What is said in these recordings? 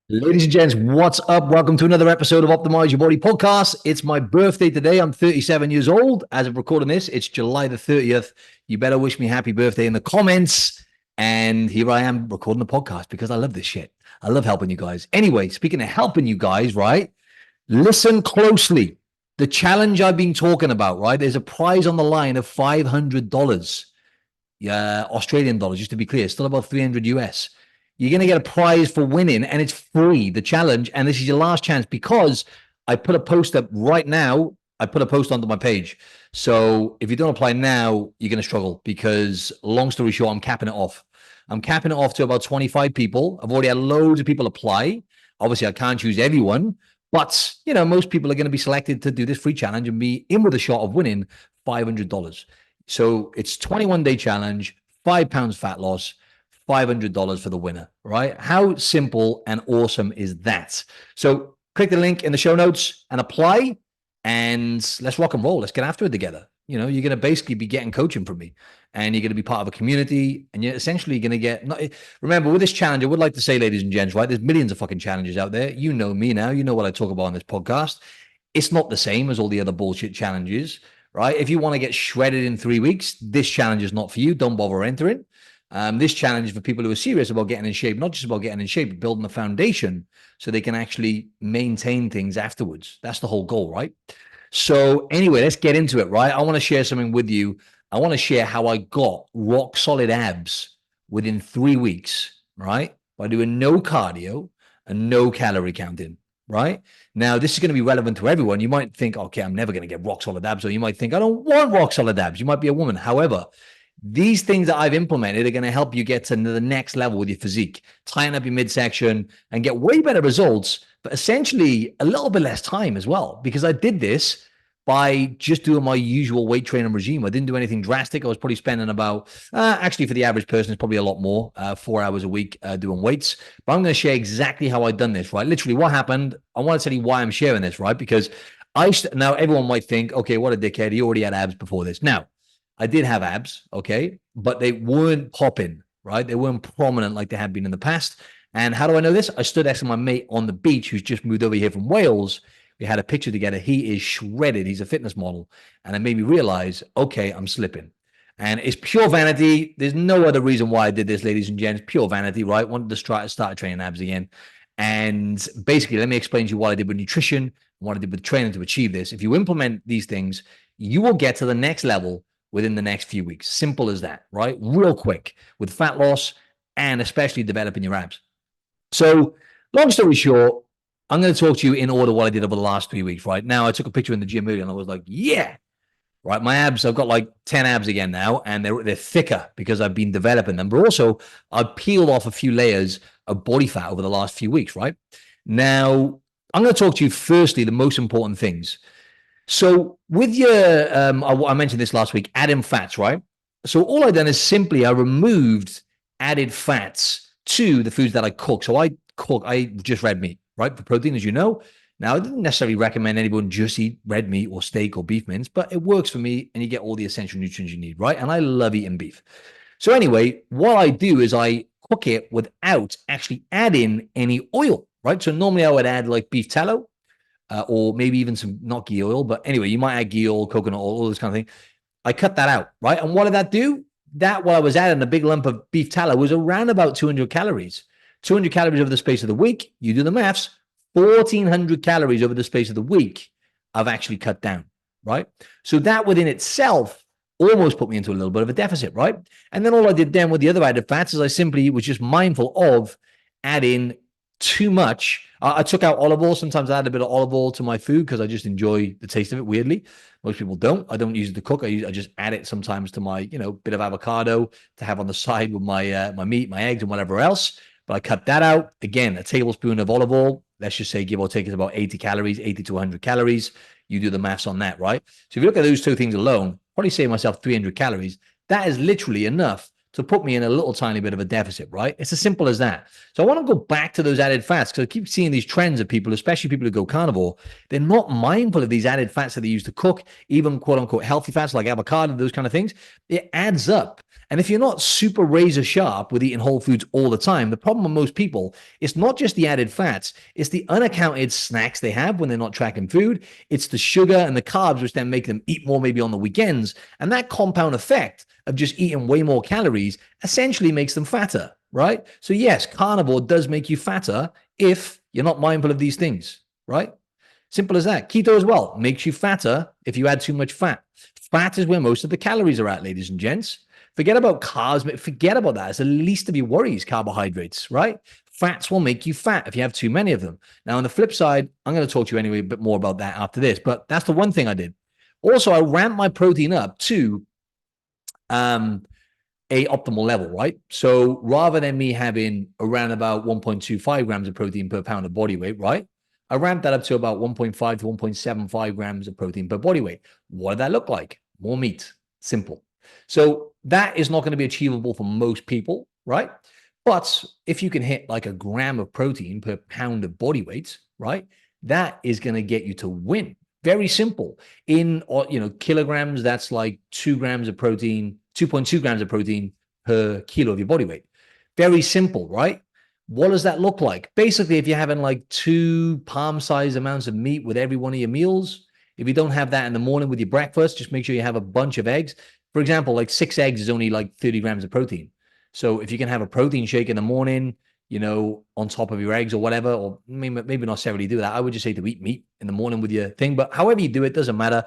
Ladies and gents, what's up? Welcome to another episode of Optimize Your Body podcast. It's my birthday today. I'm 37 years old. As of recording this, it's July the 30th. You better wish me happy birthday in the comments. And here I am recording the podcast because I love this shit. I love helping you guys. Anyway, speaking of helping you guys, right? Listen closely. The challenge I've been talking about, right? There's a prize on the line of $500. Yeah, Australian dollars, just to be clear, still about 300 US. You're going to get a prize for winning, and it's free, the challenge. And this is your last chance because I put a post up right now. I put a post onto my page. So if you don't apply now, you're going to struggle because, long story short, I'm capping it off. I'm capping it off to about 25 people. I've already had loads of people apply. Obviously, I can't choose everyone, but most people are going to be selected to do this free challenge and be in with a shot of winning $500. So it's 21-day challenge, 5 pounds fat loss, $500 for the winner, right? How simple and awesome is that? So click the link in the show notes and apply, and let's rock and roll. Let's get after it together. You're going to basically be getting coaching from me, and you're going to be part of a community, and you're essentially going to get, remember with this challenge, I would like to say, ladies and gents, right? There's millions of fucking challenges out there. You know me now. You know what I talk about on this podcast. It's not the same as all the other bullshit challenges, right? If you want to get shredded in 3 weeks, this challenge is not for you. Don't bother entering. This challenge is for people who are serious about getting in shape, not just about getting in shape, but building a foundation so they can actually maintain things afterwards. That's the whole goal, right? So anyway, let's get into it, right? I want to share something with you. I want to share how I got rock solid abs within 3 weeks, right? By doing no cardio and no calorie counting, right? Now, this is going to be relevant to everyone. You might think, okay, I'm never going to get rock solid abs. Or you might think, I don't want rock solid abs. You might be a woman. However, these things that I've implemented are going to help you get to the next level with your physique, tighten up your midsection, and get way better results, but essentially a little bit less time as well. Because I did this by just doing my usual weight training regime. I didn't do anything drastic. I was probably spending about, actually for the average person, it's probably a lot more, 4 hours a week doing weights. But I'm going to share exactly how I've done this, right? Literally what happened. I want to tell you why I'm sharing this, right? Because now everyone might think, okay, what a dickhead. He already had abs before this. Now, I did have abs, okay, but they weren't popping, right? They weren't prominent like they had been in the past. And how do I know this? I stood next to my mate on the beach who's just moved over here from Wales. We had a picture together. He is shredded. He's a fitness model. And it made me realize, okay, I'm slipping. And it's pure vanity. There's no other reason why I did this, ladies and gents. Pure vanity, right? Wanted to start training abs again. And basically, let me explain to you what I did with nutrition and what I did with training to achieve this. If you implement these things, you will get to the next level within the next few weeks. Simple as that, right? Real quick with fat loss and especially developing your abs. So long story short, I'm going to talk to you in order what I did over the last 3 weeks, right? Now, I took a picture in the gym earlier and I was like, yeah, right? My abs, I've got like 10 abs again now, and they're thicker because I've been developing them. But also, I've peeled off a few layers of body fat over the last few weeks, right? Now, I'm going to talk to you firstly, the most important things. So with your, I mentioned this last week, adding fats, right? So all I done is simply I removed added fats to the foods that I cook. So I just red meat, right? For protein, as you know. Now, I didn't necessarily recommend anyone just eat red meat or steak or beef mince, but it works for me and you get all the essential nutrients you need, right? And I love eating beef. So anyway, what I do is I cook it without actually adding any oil, right? So normally I would add like beef tallow, or maybe even some, not ghee oil, but anyway, you might add ghee oil, coconut oil, all this kind of thing. I cut that out, right? And what did that do? That, while I was adding a big lump of beef tallow, was around about 200 calories. 200 calories over the space of the week. You do the maths, 1,400 calories over the space of the week I've actually cut down, right? So that within itself almost put me into a little bit of a deficit, right? And then all I did then with the other added fats is I simply was just mindful of adding too much. I took out olive oil. Sometimes I add a bit of olive oil to my food because I just enjoy the taste of it, weirdly. Most people don't. I don't use it to cook. I just add it sometimes to my, bit of avocado to have on the side with my my meat, my eggs, and whatever else. But I cut that out. Again, a tablespoon of olive oil, let's just say give or take, is about 80 calories, 80 to 100 calories. You do the maths on that, right? So if you look at those two things alone, probably save myself 300 calories. That is literally enough to put me in a little tiny bit of a deficit, right? It's as simple as that. So I want to go back to those added fats because I keep seeing these trends of people, especially people who go carnivore. They're not mindful of these added fats that they use to cook, even quote unquote healthy fats like avocado, those kind of things. It adds up. And if you're not super razor sharp with eating whole foods all the time, the problem with most people is not just the added fats, it's the unaccounted snacks they have when they're not tracking food. It's the sugar and the carbs, which then make them eat more maybe on the weekends. And that compound effect of just eating way more calories essentially makes them fatter, right? So yes, carnivore does make you fatter if you're not mindful of these things, right? Simple as that. Keto as well makes you fatter if you add too much fat. Fat is where most of the calories are at, ladies and gents. Forget about carbs. Forget about that. It's the least of your worries, carbohydrates, right? Fats will make you fat if you have too many of them. Now, on the flip side, I'm going to talk to you anyway a bit more about that after this, but that's the one thing I did. Also, I ramped my protein up to a optimal level, right? So rather than me having around about 1.25 grams of protein per pound of body weight, right? I ramped that up to about 1.5 to 1.75 grams of protein per body weight. What did that look like? More meat. Simple. So that is not going to be achievable for most people, right? But if you can hit like a gram of protein per pound of body weight, right? That is going to get you to win. Very simple. In kilograms, that's like 2 grams of protein, 2.2 grams of protein per kilo of your body weight. Very simple, right? What does that look like? Basically, if you're having like 2 palm-sized amounts of meat with every one of your meals, if you don't have that in the morning with your breakfast, just make sure you have a bunch of eggs. For example, like 6 eggs is only like 30 grams of protein. So if you can have a protein shake in the morning, on top of your eggs or whatever, or maybe not necessarily do that. I would just say to eat meat in the morning with your thing, but however you do it, doesn't matter.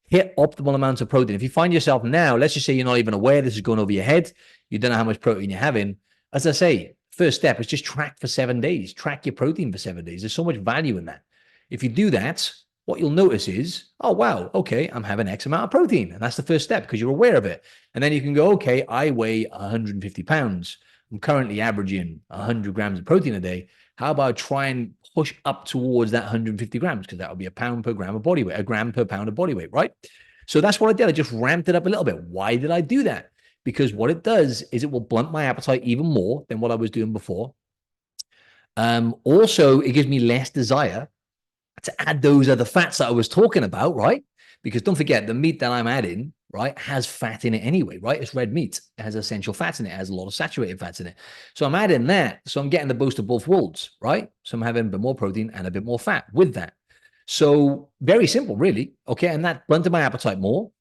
Hit optimal amounts of protein. If you find yourself now, let's just say you're not even aware this is going over your head, you don't know how much protein you're having. As I say, first step is just track for 7 days. Track your protein for 7 days. There's so much value in that. If you do that, what you'll notice is, oh, wow, okay, I'm having X amount of protein. And that's the first step because you're aware of it. And then you can go, okay, I weigh 150 pounds. I'm currently averaging 100 grams of protein a day. How about try and push up towards that 150 grams? Because that would be a pound per gram of body weight, a gram per pound of body weight, right? So that's what I did. I just ramped it up a little bit. Why did I do that? Because what it does is it will blunt my appetite even more than what I was doing before. Also, it gives me less desire to add those other fats that I was talking about, right? Because don't forget, the meat that I'm adding, right, has fat in it anyway, right? It's red meat. It has essential fats in it. It has a lot of saturated fats in it. So I'm adding that. So I'm getting the boost of both worlds, right? So I'm having a bit more protein and a bit more fat with that. So very simple, really. Okay. And that blunted my appetite more.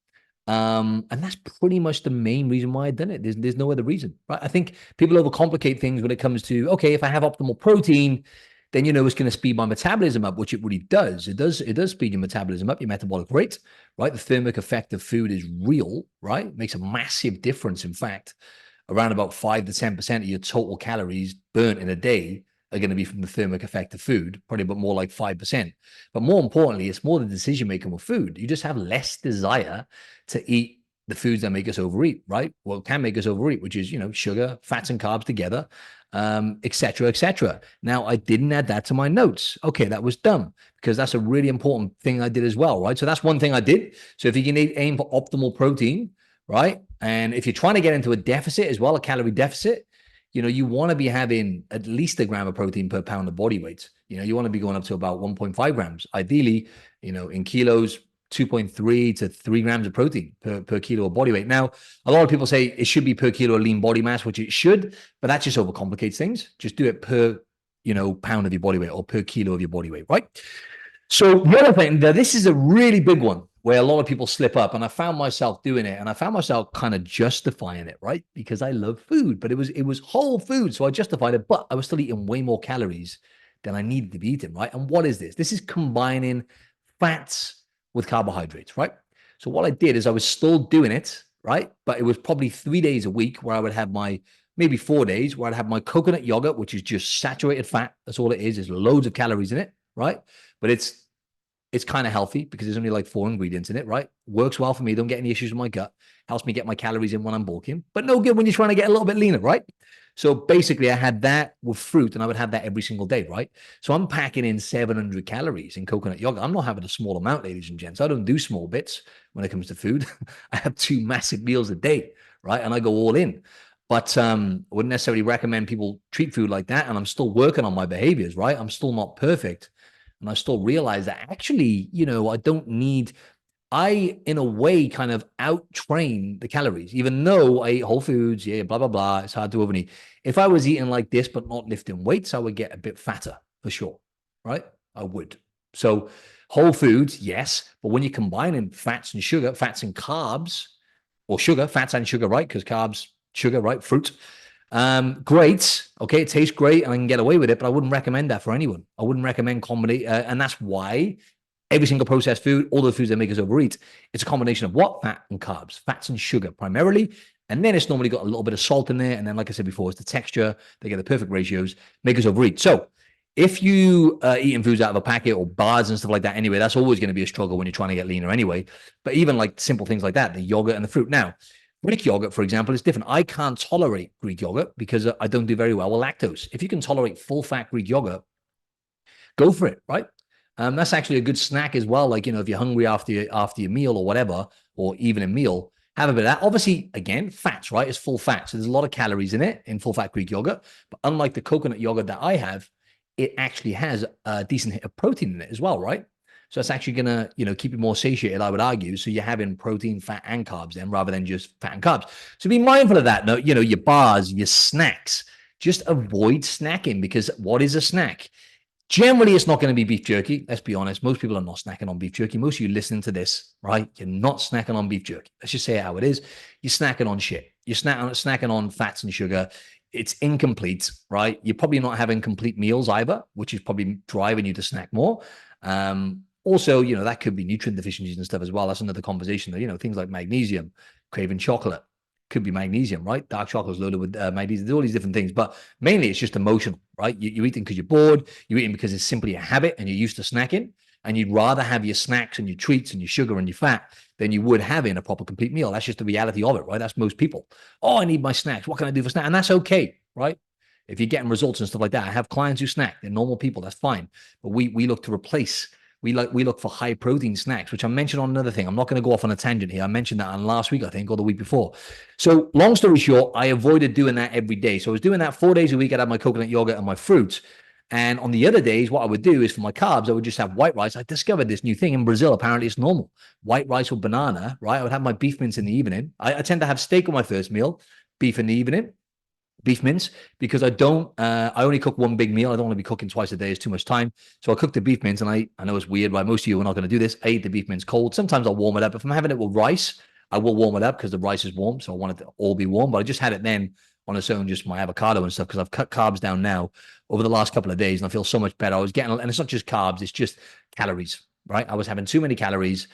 And that's pretty much the main reason why I've done it. There's no other reason, right? I think people overcomplicate things when it comes to, okay, if I have optimal protein, then it's going to speed my metabolism up, which it really does. It does speed your metabolism up, your metabolic rate, right? The thermic effect of food is real, right? It makes a massive difference. In fact, around about 5 to 10% of your total calories burnt in a day are going to be from the thermic effect of food, probably about more like 5%. But more importantly, it's more the decision making with food. You just have less desire to eat the foods that make us overeat, right? Well, can make us overeat, which is, sugar, fats and carbs together, et cetera, et cetera. Now, I didn't add that to my notes. Okay, that was dumb because that's a really important thing I did as well, right? So that's one thing I did. So if you can aim for optimal protein, right? And if you're trying to get into a deficit as well, a calorie deficit, you want to be having at least a gram of protein per pound of body weight. You want to be going up to about 1.5 grams. Ideally, in kilos, 2.3 to 3 grams of protein per kilo of body weight. Now, a lot of people say it should be per kilo of lean body mass, which it should, but that just overcomplicates things. Just do it per, pound of your body weight or per kilo of your body weight, right? So the other thing, this is a really big one where a lot of people slip up, and I found myself doing it, and I found myself kind of justifying it, right? Because I love food, but it was whole food, so I justified it, but I was still eating way more calories than I needed to be eating, right? And what is this? This is combining fats with carbohydrates, right? So what I did is I was still doing it, right? But it was probably 3 days a week where I would have maybe 4 days where I'd have my coconut yogurt, which is just saturated fat. That's all it is. There's loads of calories in it, right? But it's kind of healthy because there's only like 4 ingredients in it, right? Works well for me. Don't get any issues with my gut. Helps me get my calories in when I'm bulking, but no good when you're trying to get a little bit leaner, right? So basically I had that with fruit and I would have that every single day, right? So I'm packing in 700 calories in coconut yogurt. I'm not having a small amount, ladies and gents. I don't do small bits when it comes to food. I have 2 massive meals a day, right? And I go all in. But I wouldn't necessarily recommend people treat food like that. And I'm still working on my behaviors, right? I'm still not perfect. And I still realize that actually, I don't need I, in a way, kind of out-train the calories, even though I ate whole foods, yeah, blah, blah, blah. It's hard to overeat. If I was eating like this, but not lifting weights, I would get a bit fatter for sure, right? I would. So whole foods, yes. But when you're combining fats and sugar, fats and carbs, or sugar, fats and sugar, right? Because carbs, sugar, right? Fruit. Great. Okay. It tastes great and I can get away with it, but I wouldn't recommend that for anyone. I wouldn't recommend combination. And that's why every single processed food, all the foods that make us overeat, it's a combination of what? Fat and carbs, fats and sugar primarily. And then it's normally got a little bit of salt in there. And then, like I said before, it's the texture. They get the perfect ratios, make us overeat. So if you eating foods out of a packet or bars and stuff like that, anyway, that's always going to be a struggle when you're trying to get leaner anyway. But even like simple things like that, the yogurt and the fruit. Now, Greek yogurt, for example, is different. I can't tolerate Greek yogurt because I don't do very well with lactose. If you can tolerate full fat Greek yogurt, go for it, right? That's actually a good snack as well. Like, if you're hungry after your meal or whatever, or even a meal, have a bit of that. Obviously, again, fats, right? It's full fat. So there's a lot of calories in it, in full fat Greek yogurt. But unlike the coconut yogurt that I have, it actually has a decent hit of protein in it as well, right? So it's actually going to, keep you more satiated, I would argue. So you're having protein, fat, and carbs then, rather than just fat and carbs. So be mindful of that. No, your bars, your snacks, just avoid snacking, because what is a snack? Generally, it's not going to be beef jerky. Let's be honest. Most people are not snacking on beef jerky. Most of you listening to this, right? You're not snacking on beef jerky. Let's just say it how it is. You're snacking on shit. You're snacking on fats and sugar. It's incomplete, right? You're probably not having complete meals either, which is probably driving you to snack more. Also, that could be nutrient deficiencies and stuff as well. That's another conversation. Things like magnesium, craving chocolate, could be magnesium, right? Dark chocolate is loaded with magnesium. There's all these different things, but mainly it's just emotional, right? You're eating because you're bored. You're eating because it's simply a habit and you're used to snacking. And you'd rather have your snacks and your treats and your sugar and your fat than you would having a proper complete meal. That's just the reality of it, right? That's most people. Oh, I need my snacks. What can I do for snack? And that's okay, right? If you're getting results and stuff like that, I have clients who snack. They're normal people. That's fine. But we look to replace. We look for high protein snacks, which I mentioned on another thing. I'm not going to go off on a tangent here. I mentioned that on last week, I think, or the week before. So long story short, I avoided doing that every day. So I was doing that 4 days a week. I'd have my coconut yogurt and my fruits. And on the other days, what I would do is for my carbs, I would just have white rice. I discovered this new thing in Brazil. Apparently it's normal. White rice with banana, right? I would have my beef mince in the evening. I tend to have steak on my first meal, beef in the evening. Beef mince, because I only cook one big meal. I don't want to be cooking twice a day. It's too much time. So I cook the beef mince, and I know it's weird, right? Most of you are not going to do this. I eat the beef mince cold. Sometimes I'll warm it up. If I'm having it with rice, I will warm it up because the rice is warm. So I want it to all be warm, but I just had it then on its own, just my avocado and stuff, because I've cut carbs down now over the last couple of days and I feel so much better. I was getting, and it's not just carbs, it's just calories, right? I was having too many calories,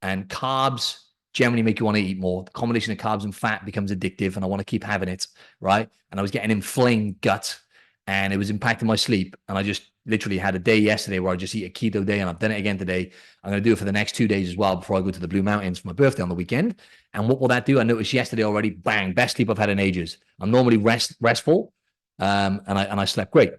and carbs generally make you want to eat more. The combination of carbs and fat becomes addictive, and I want to keep having it, right? And I was getting inflamed gut, and it was impacting my sleep. And I just literally had a day yesterday where I just eat a keto day, and I've done it again today. I'm going to do it for the next 2 days as well before I go to the Blue Mountains for my birthday on the weekend. And what will that do? I noticed yesterday already, bang, best sleep I've had in ages. I'm normally restful, and I slept great.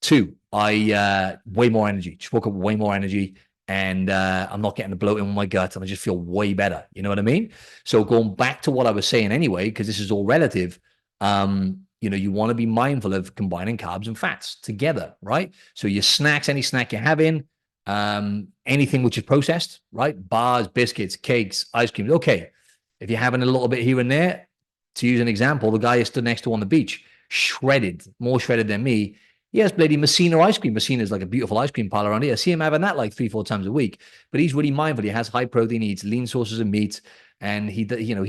2, I way more energy. Just woke up with way more energy. And I'm not getting the bloating in my gut, and I just feel way better. You know what I mean? So going back to what I was saying anyway, because this is all relative, you want to be mindful of combining carbs and fats together, right? So your snacks, any snack you're having, anything which is processed, right? Bars, biscuits, cakes, ice cream. Okay, if you're having a little bit here and there, to use an example, the guy I stood next to on the beach, shredded, more shredded than me. Yes, bloody Messina ice cream. Messina is like a beautiful ice cream parlor around here. I see him having that like 3-4 times a week. But he's really mindful. He has high protein, he eats lean sources of meat, and he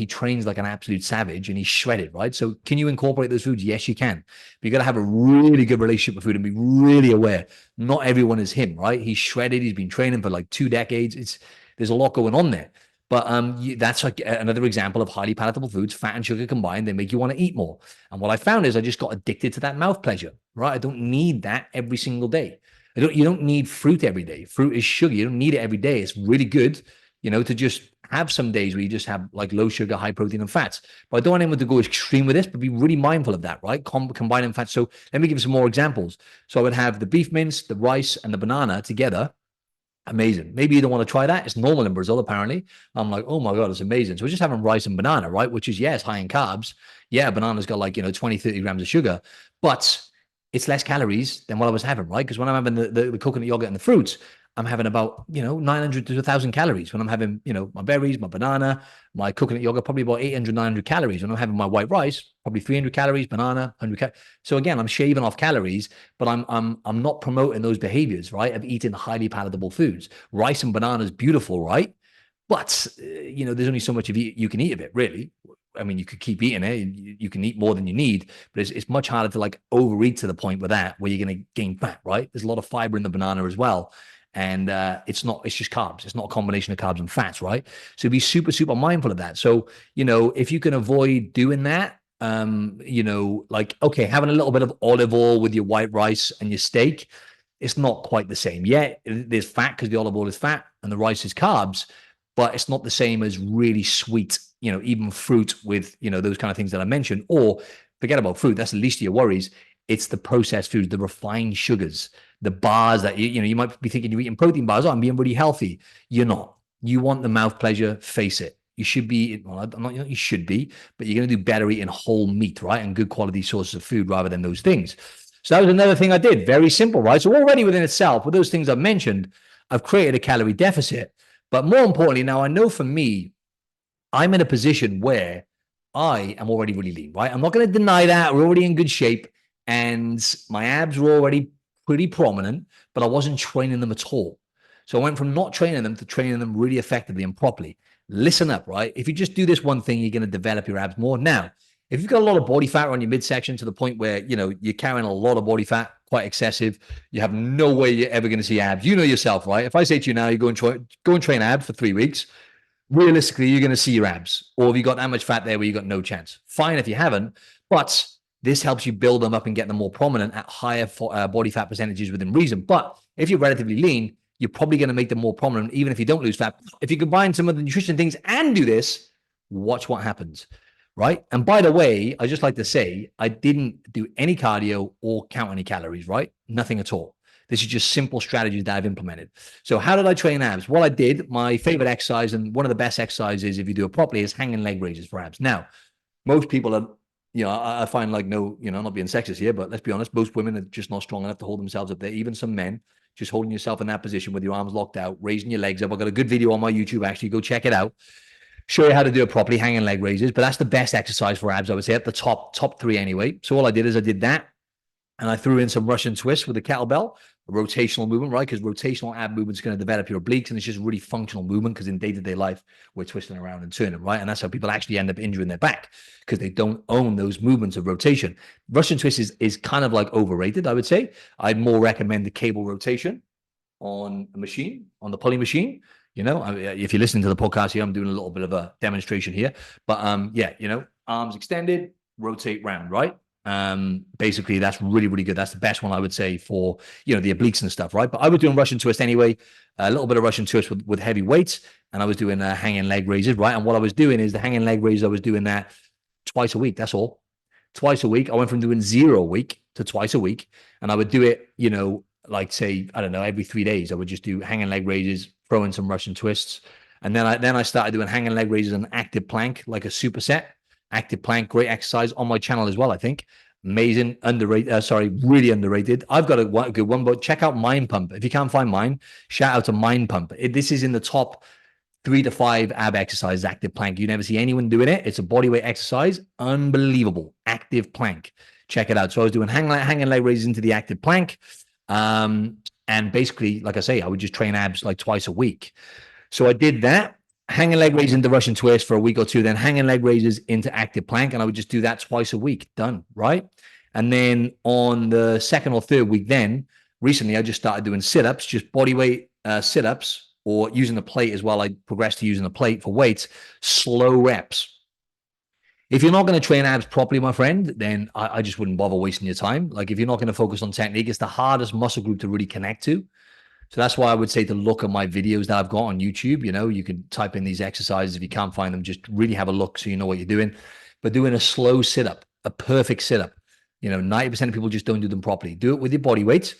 trains like an absolute savage, and he's shredded, right? So can you incorporate those foods? Yes, you can. But you got to have a really good relationship with food and be really aware. Not everyone is him, right? He's shredded. He's been training for like 2 decades. There's a lot going on there. But that's like another example of highly palatable foods, fat and sugar combined. They make you want to eat more. And what I found is I just got addicted to that mouth pleasure, right? I don't need that every single day. You don't need fruit every day. Fruit is sugar. You don't need it every day. It's really good, to just have some days where you just have like low sugar, high protein and fats. But I don't want anyone to go extreme with this, but be really mindful of that, right? Combining fats. So let me give you some more examples. So I would have the beef mince, the rice, and the banana together. Amazing. Maybe you don't want to try that. It's normal in Brazil, apparently. I'm like, oh my God, it's amazing. So we're just having rice and banana, right? Which is, yes, high in carbs. Yeah, banana's got like, 20, 30 grams of sugar. But it's less calories than what I was having, right? Because when I'm having the coconut yogurt and the fruits, I'm having about, 900 to 1,000 calories. When I'm having, my berries, my banana, my coconut yogurt, probably about 800, 900 calories. When I'm having my white rice, probably 300 calories, banana, 100 calories. So again, I'm shaving off calories, but I'm not promoting those behaviors, right? Of eating highly palatable foods. Rice and banana is beautiful, right? But, there's only so much of you can eat of it, really. I mean, you could keep eating it. You can eat more than you need, but it's much harder to like overeat to the point with that where you're going to gain fat, right? There's a lot of fiber in the banana as well. And it's just carbs. It's not a combination of carbs and fats, right? So be super, super mindful of that. So, if you can avoid doing that, like, okay, having a little bit of olive oil with your white rice and your steak, it's not quite the same. Yeah, there's fat because the olive oil is fat and the rice is carbs, but it's not the same as really sweet, even fruit with, those kind of things that I mentioned. Or forget about fruit. That's the least of your worries. It's the processed foods, the refined sugars, the bars that you might be thinking you're eating protein bars. Oh, I'm being really healthy. You're not. You want the mouth pleasure. Face it. You should be. Well, I'm not. You should be, but you're going to do better eating whole meat, right, and good quality sources of food rather than those things. So that was another thing I did. Very simple, right? So already within itself, with those things I've mentioned, I've created a calorie deficit. But more importantly, now I know for me, I'm in a position where I am already really lean, right? I'm not going to deny that. We're already in good shape and my abs were already pretty prominent, but I wasn't training them at all. So I went from not training them to training them really effectively and properly. Listen up, right? If you just do this one thing, you're going to develop your abs more. Now, if you've got a lot of body fat on your midsection to the point where, you're carrying a lot of body fat, quite excessive, you have no way you're ever going to see abs. You know yourself, right? If I say to you now, you go and train abs for 3 weeks, realistically, you're going to see your abs. Or have you got that much fat there where you got no chance? Fine if you haven't, but this helps you build them up and get them more prominent at higher body fat percentages within reason. But if you're relatively lean, you're probably going to make them more prominent, even if you don't lose fat. If you combine some of the nutrition things and do this, watch what happens, right? And by the way, I just like to say, I didn't do any cardio or count any calories, right? Nothing at all. This is just simple strategies that I've implemented. So how did I train abs? Well, I did. My favorite exercise and one of the best exercises, if you do it properly, is hanging leg raises for abs. Now, most people are, I find like not being sexist here, but let's be honest, most women are just not strong enough to hold themselves up there. Even some men, just holding yourself in that position with your arms locked out, raising your legs up. I've got a good video on my YouTube, actually. Go check it out. Show you how to do it properly, hanging leg raises. But that's the best exercise for abs, I would say, at the top three anyway. So all I did is I did that. And I threw in some Russian twists with a kettlebell, a rotational movement, right? Because rotational ab movement is going to develop your obliques, and it's just really functional movement because in day-to-day life, we're twisting around and turning, right? And that's how people actually end up injuring their back because they don't own those movements of rotation. Russian twist is kind of like overrated, I would say. I'd more recommend the cable rotation on a machine, on the pulley machine. If you're listening to the podcast here, I'm doing a little bit of a demonstration here. But arms extended, rotate round, right? Basically that's really, really good. That's the best one I would say for, the obliques and stuff, right? But I was doing Russian twist anyway, a little bit of Russian twist with heavy weights, and I was doing hanging leg raises, right? And what I was doing is the hanging leg raises, I was doing that twice a week. That's all. Twice a week. I went from doing 0 a week to twice a week, and I would do it, like say, I don't know, every 3 days. I would just do hanging leg raises, throw in some Russian twists. And then I started doing hanging leg raises and active plank, like a superset. Active plank, great exercise on my channel as well, I think. Amazing, underrated, really underrated. I've got a good one, but check out Mind Pump. If you can't find mine, shout out to Mind Pump. This is in the top 3 to 5 ab exercises, active plank. You never see anyone doing it. It's a bodyweight exercise. Unbelievable. Active plank. Check it out. So I was doing hanging leg raises into the active plank. And basically, like I say, I would just train abs like twice a week. So I did that. Hanging leg raises into Russian twist for a week or two, then hanging leg raises into active plank. And I would just do that twice a week. Done, right? And then on the second or third week, then recently I just started doing sit-ups, just body weight sit-ups, or using the plate as well. I progressed to using the plate for weights, slow reps. If you're not going to train abs properly, my friend, then I just wouldn't bother wasting your time. Like if you're not going to focus on technique, it's the hardest muscle group to really connect to. So that's why I would say to look at my videos that I've got on YouTube. You can type in these exercises. If you can't find them, just really have a look so you know what you're doing. But doing a slow sit-up, a perfect sit-up, 90% of people just don't do them properly. Do it with your body weight.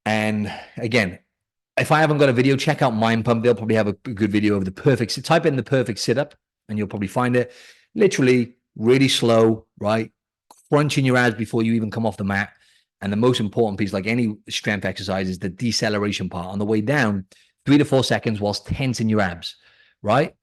And again, if I haven't got a video, check out Mind Pump. They'll probably have a good video of the perfect, type in the perfect sit-up and you'll probably find it. Literally really slow, right? Crunching your abs before you even come off the mat. And the most important piece, like any strength exercise, is the deceleration part. On the way down, 3 to 4 seconds whilst tensing your abs, right?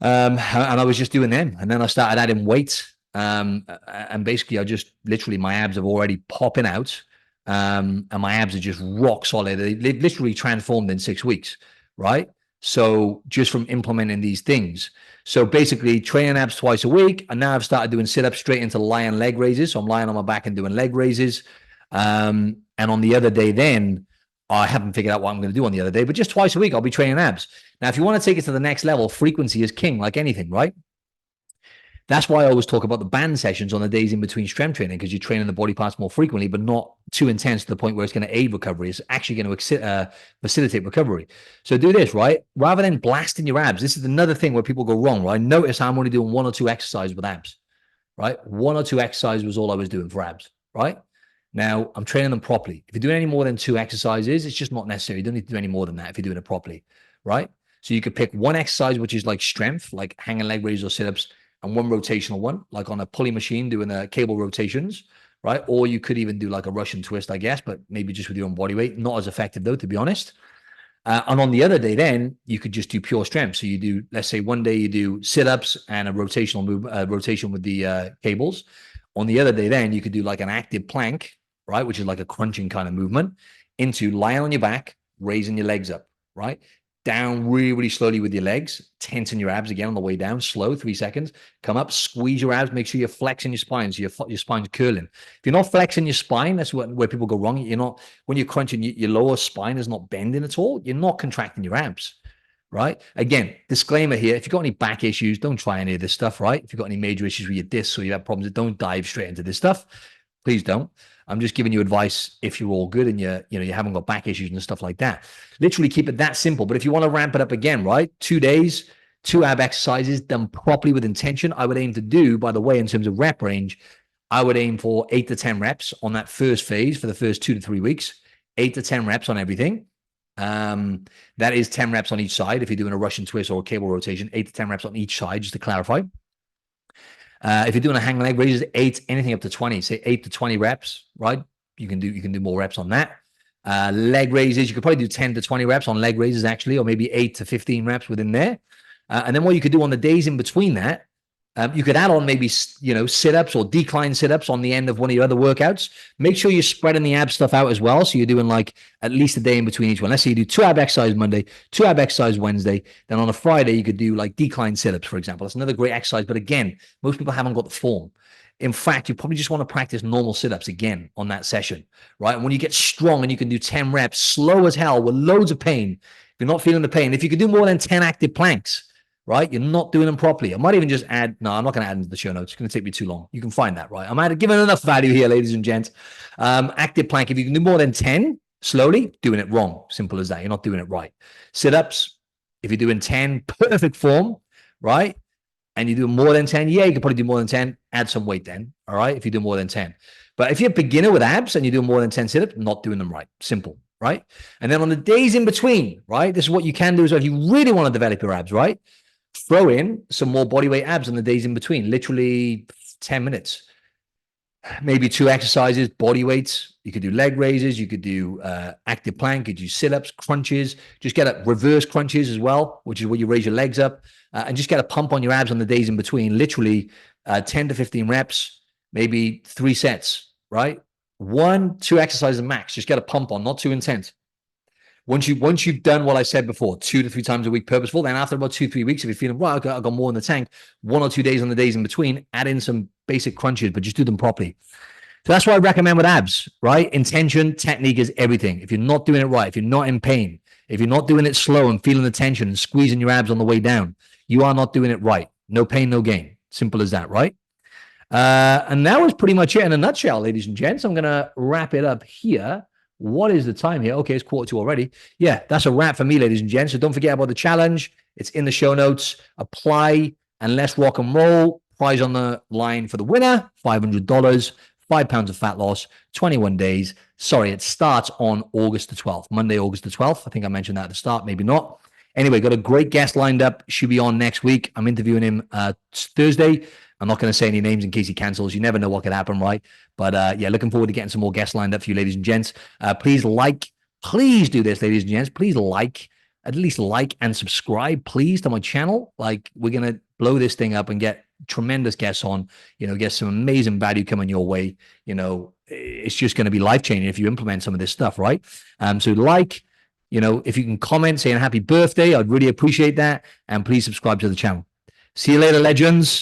And I was just doing them. And then I started adding weight. And basically, I just literally, my abs have already popping out. And my abs are just rock solid. They literally transformed in 6 weeks, right? So just from implementing these things. So basically training abs twice a week. And now I've started doing sit-ups straight into lying leg raises. So I'm lying on my back and doing leg raises. And on the other day, then I haven't figured out what I'm going to do on the other day, but just twice a week, I'll be training abs. Now, if you want to take it to the next level, frequency is king, like anything, right? That's why I always talk about the band sessions on the days in between strength training, because you're training the body parts more frequently, but not too intense to the point where it's going to aid recovery. It's actually going to facilitate recovery. So do this, right? Rather than blasting your abs, this is another thing where people go wrong, right? Notice I'm only doing 1 or 2 exercises with abs, right? 1 or 2 exercises was all I was doing for abs, right? Now, I'm training them properly. If you're doing any more than 2 exercises, it's just not necessary. You don't need to do any more than that if you're doing it properly, right? So you could pick 1 exercise, which is like strength, like hanging leg raises or sit-ups, and 1 rotational one, like on a pulley machine doing the cable rotations, right? Or you could even do like a Russian twist, I guess, but maybe just with your own body weight. Not as effective though, to be honest. And on the other day, then you could just do pure strength. So you do, let's say one day you do sit-ups and a rotational move, rotation with the cables. On the other day, then you could do like an active plank, right? Which is like a crunching kind of movement, into lying on your back, raising your legs up, right? Down really, really slowly with your legs, tensing your abs again on the way down, slow, 3 seconds. Come up, squeeze your abs, make sure you're flexing your spine, so your spine's curling. If you're not flexing your spine, that's where people go wrong. You're not, when you're crunching, your lower spine is not bending at all. You're not contracting your abs, right? Again, disclaimer here, if you've got any back issues, don't try any of this stuff, right? If you've got any major issues with your discs or you have problems, don't dive straight into this stuff. Please don't. I'm just giving you advice if you're all good and you haven't got back issues and stuff like that. Literally keep it that simple. But if you want to ramp it up again, right? 2 days, 2 ab exercises done properly with intention. I would aim to do, by the way, in terms of rep range, I would aim for 8 to 10 reps on that first phase for the first 2 to 3 weeks. 8 to 10 reps on everything. That is 10 reps on each side. If you're doing a Russian twist or a cable rotation, 8 to 10 reps on each side, just to clarify. If you're doing a hang leg raises, 8, anything up to 20, say 8 to 20 reps, right? You can do more reps on that. Leg raises, you could probably do 10 to 20 reps on leg raises actually, or maybe 8 to 15 reps within there. And then what you could do on the days in between that, you could add on maybe, sit-ups or decline sit-ups on the end of one of your other workouts. Make sure you're spreading the ab stuff out as well. So you're doing like at least a day in between each one. Let's say you do 2 ab exercise Monday, 2 ab exercise Wednesday. Then on a Friday, you could do like decline sit-ups, for example. That's another great exercise. But again, most people haven't got the form. In fact, you probably just want to practice normal sit-ups again on that session, right? And when you get strong and you can do 10 reps, slow as hell with loads of pain, if you're not feeling the pain, if you could do more than 10 active planks, right? You're not doing them properly. I might even just add, no, I'm not going to add into the show notes. It's going to take me too long. You can find that, right? I'm giving enough value here, ladies and gents. Active plank, if you can do more than 10, slowly, doing it wrong. Simple as that. You're not doing it right. Sit-ups, if you're doing 10, perfect form, right? And you do more than 10, yeah, you can probably do more than 10. Add some weight then, all right? If you do more than 10. But if you're a beginner with abs and you do more than 10 sit-ups, not doing them right. Simple, right? And then on the days in between, right? This is what you can do as well if you really want to develop your abs, right? Throw in some more bodyweight abs on the days in between, literally 10 minutes. Maybe 2 exercises, body weights. You could do leg raises. You could do active plank. You could do sit-ups, crunches. Just get a reverse crunches as well, which is where you raise your legs up and just get a pump on your abs on the days in between. Literally 10 to 15 reps, maybe 3 sets, right? 1, 2 exercises max. Just get a pump on, not too intense. Once you've done what I said before, 2 to 3 times a week purposeful, then after about 2-3 weeks, if you're feeling, right, I got more in the tank, 1 or 2 days on the days in between, add in some basic crunches, but just do them properly. So that's what I recommend with abs, right? Intention, technique is everything. If you're not doing it right, if you're not in pain, if you're not doing it slow and feeling the tension and squeezing your abs on the way down, you are not doing it right. No pain, no gain. Simple as that, right? And that was pretty much it in a nutshell, ladies and gents. I'm going to wrap it up here. What is the time here? Okay, it's 1:45 already. Yeah, that's a wrap for me, ladies and gents. So don't forget about the challenge. It's in the show notes. Apply and let's rock and roll. Prize on the line for the winner, $500, 5 pounds of fat loss, 21 days. Sorry, it starts on August the 12th, Monday, August the 12th. I think I mentioned that at the start, maybe not. Anyway, got a great guest lined up. Should be on next week. I'm interviewing him Thursday. I'm not going to say any names in case he cancels. You never know what could happen, right? But yeah, looking forward to getting some more guests lined up for you, ladies and gents. Please do this, ladies and gents. Please at least like and subscribe, please, to my channel. Like, we're going to blow this thing up and get tremendous guests on, get some amazing value coming your way. It's just going to be life-changing if you implement some of this stuff, right? So if you can comment saying happy birthday, I'd really appreciate that. And please subscribe to the channel. See you later, legends.